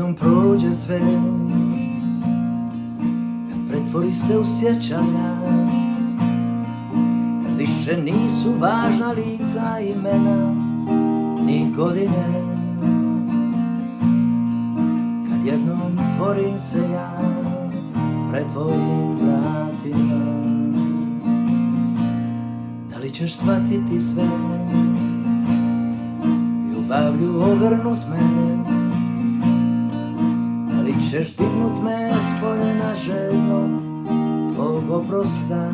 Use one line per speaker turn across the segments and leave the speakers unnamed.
jednom prođe sve, kad pretvori se u sjećanja, kad više nisu važna lica, imena ni godine, kad jednom stvorim se ja pred tvojim vratima. Da li ćeš shvatiti sve, ljubavlju ogrnut me? Da li ćeš dignut me s koljena željno tvog oprosta?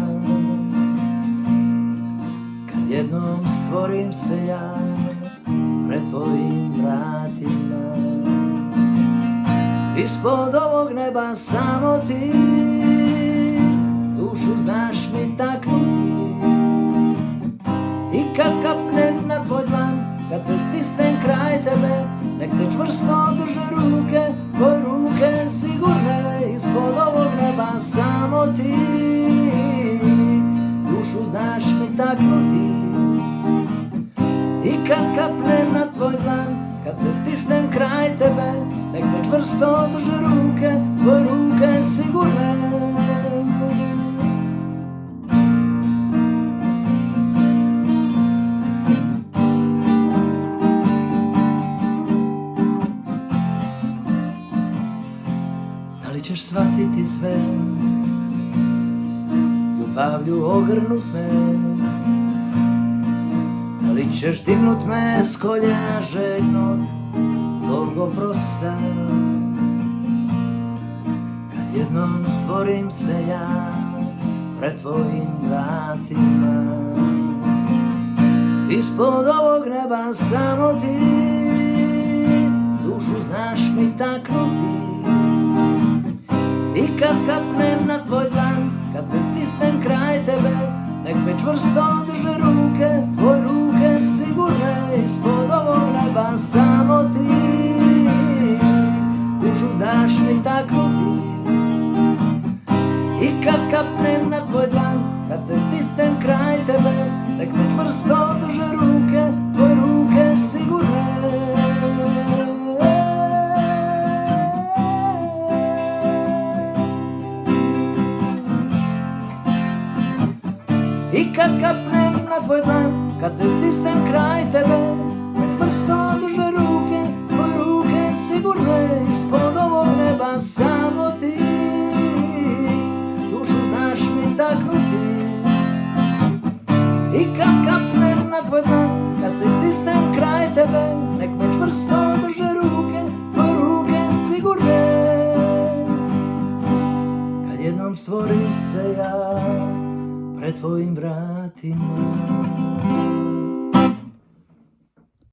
Kad jednom stvorim se ja pred tvojim vratima. Ispod ovog neba samo ti, dušu znaš mi taknuti. I kad kapnem na tvoj dlan, kad se stisnem kraj tebe, nek te čvrsto drže ruke, tvoje ruke sigurne. Ispod ovog neba samo ti, dušu znaš mi taknuti. I kad kapnem na tvoj dlan, kad se stisnem kraj tebe, nek me čvrsto drže ruke, tvoje ruke sigurne. Da li ćeš shvatiti sve, ljubavlju ogrnut me? Da li ćeš dignut me s koljena željno tvog oprosta? Kad jednom stvorim se ja pred tvojim vratima. Ispod ovog neba samo ti, dušu znaš mi taknuti. I kad kapnem na tvoj dlan, kad se stisnem kraj tebe, nek me čvrsto drže ruke, tvoje ruke sigurne. Ispod ovog neba samo ti, dušu znaš mi taknuti. I kad kapnem na tvoj dlan, kad se stisnem kraj tebe, nek me čvrsto drže ruke, tvoje ruke sigurne. I kad kapnem na tvoj dlan, kad se stisnem kraj tebe, me čvrsto drže ruke, tvoje ruke sigurne. Ispod ovog neba samo ti, dušu znaš mi taknuti. I kad kapnem na tvoj dlan, kad se stisnem kraj tebe, nek me čvrsto drže ruke, tvoje ruke sigurne. Kad jednom stvorim se ja pred tvojim vratima.